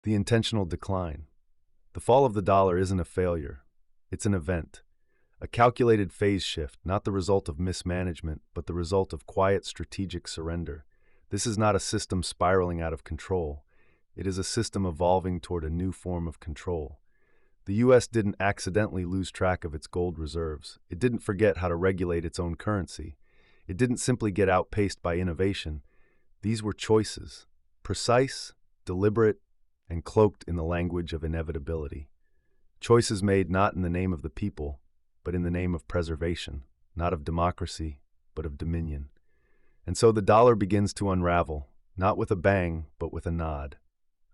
The intentional decline. The fall of the dollar isn't a failure. It's an event. A calculated phase shift, not the result of mismanagement, but the result of quiet strategic surrender. This is not a system spiraling out of control. It is a system evolving toward a new form of control. The U.S. didn't accidentally lose track of its gold reserves. It didn't forget how to regulate its own currency. It didn't simply get outpaced by innovation. These were choices, precise, deliberate, and cloaked in the language of inevitability. Choices made not in the name of the people, but in the name of preservation, not of democracy, but of dominion. And so the dollar begins to unravel, not with a bang, but with a nod,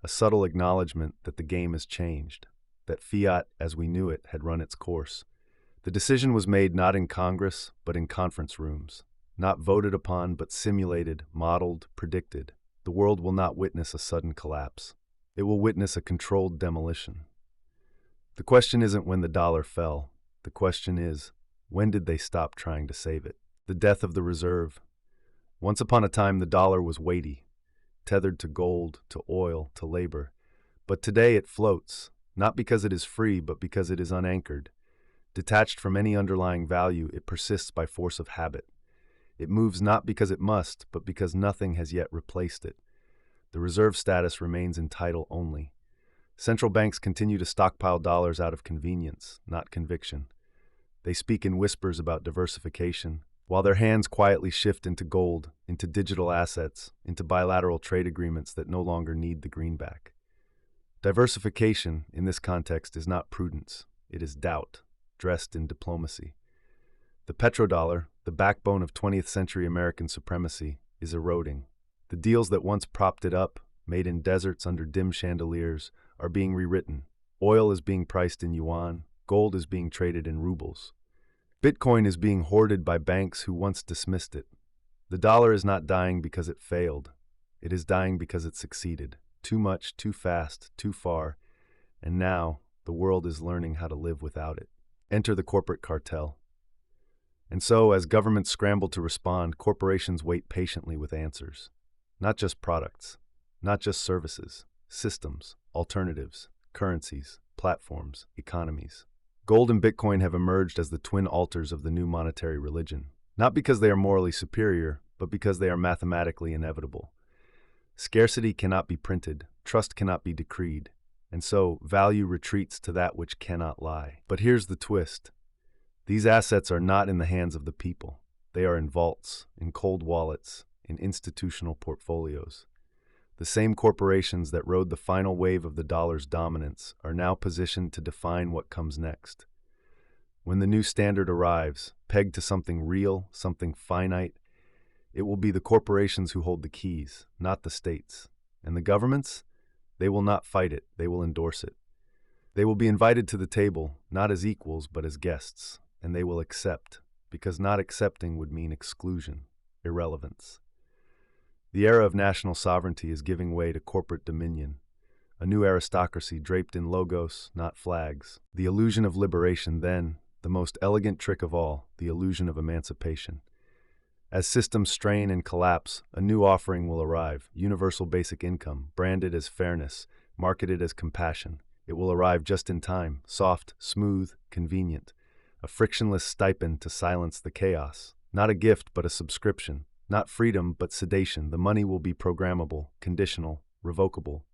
a subtle acknowledgement that the game has changed, that fiat, as we knew it, had run its course. The decision was made not in Congress, but in conference rooms, not voted upon, but simulated, modeled, predicted. The world will not witness a sudden collapse. It will witness a controlled demolition. The question isn't when the dollar fell. The question is, when did they stop trying to save it? The death of the reserve. Once upon a time, the dollar was weighty, tethered to gold, to oil, to labor. But today it floats, not because it is free, but because it is unanchored. Detached from any underlying value, it persists by force of habit. It moves not because it must, but because nothing has yet replaced it. The reserve status remains in title only. Central banks continue to stockpile dollars out of convenience, not conviction. They speak in whispers about diversification, while their hands quietly shift into gold, into digital assets, into bilateral trade agreements that no longer need the greenback. Diversification, in this context, is not prudence. It is doubt, dressed in diplomacy. The petrodollar, the backbone of 20th century American supremacy, is eroding. The deals that once propped it up, made in deserts under dim chandeliers, are being rewritten. Oil is being priced in yuan, gold is being traded in rubles. Bitcoin is being hoarded by banks who once dismissed it. The dollar is not dying because it failed. It is dying because it succeeded. Too much, too fast, too far. And now, the world is learning how to live without it. Enter the corporate cartel. And so, as governments scramble to respond, corporations wait patiently with answers. Not just products, not just services, systems, alternatives, currencies, platforms, economies. Gold and Bitcoin have emerged as the twin altars of the new monetary religion, not because they are morally superior, but because they are mathematically inevitable. Scarcity cannot be printed, trust cannot be decreed, and so value retreats to that which cannot lie. But here's the twist. These assets are not in the hands of the people. They are in vaults, in cold wallets, in institutional portfolios. The same corporations that rode the final wave of the dollar's dominance are now positioned to define what comes next. When the new standard arrives, pegged to something real, something finite, it will be the corporations who hold the keys, not the states. And the governments? They will not fight it, they will endorse it. They will be invited to the table, not as equals, but as guests, and they will accept, because not accepting would mean exclusion, irrelevance. The era of national sovereignty is giving way to corporate dominion, a new aristocracy draped in logos, not flags. The illusion of liberation then, the most elegant trick of all, the illusion of emancipation. As systems strain and collapse, a new offering will arrive, universal basic income, branded as fairness, marketed as compassion. It will arrive just in time, soft, smooth, convenient, a frictionless stipend to silence the chaos. Not a gift, but a subscription. Not freedom, but sedation. The money will be programmable, conditional, revocable,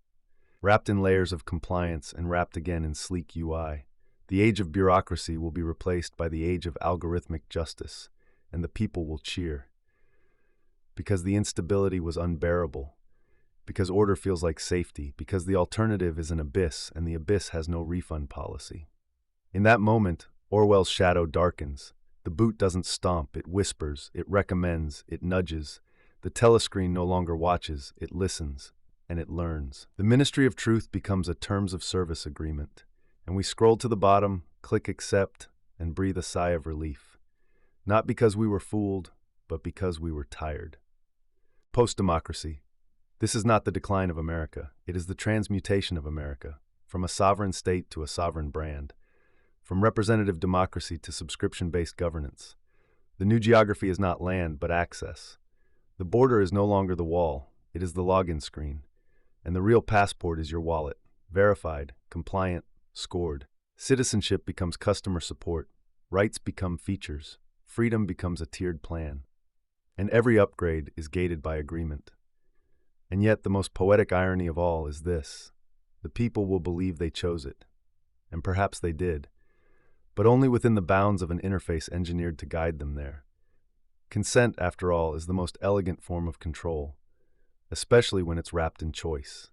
wrapped in layers of compliance and wrapped again in sleek UI. The age of bureaucracy will be replaced by the age of algorithmic justice, and the people will cheer. Because the instability was unbearable, because order feels like safety, because the alternative is an abyss, and the abyss has no refund policy. In that moment, Orwell's shadow darkens. The boot doesn't stomp, it whispers, it recommends, it nudges. The telescreen no longer watches, it listens, and it learns. The Ministry of Truth becomes a terms of service agreement, and we scroll to the bottom, click accept, and breathe a sigh of relief. Not because we were fooled, but because we were tired. Post-democracy. This is not the decline of America, it is the transmutation of America, from a sovereign state to a sovereign brand. From representative democracy to subscription-based governance. The new geography is not land, but access. The border is no longer the wall, it is the login screen. And the real passport is your wallet. verified, compliant, scored. Citizenship becomes customer support, rights become features, freedom becomes a tiered plan. And every upgrade is gated by agreement. And yet the most poetic irony of all is this: the people will believe they chose it. And perhaps they did, but only within the bounds of an interface engineered to guide them there. Consent, after all, is the most elegant form of control, especially when it's wrapped in choice.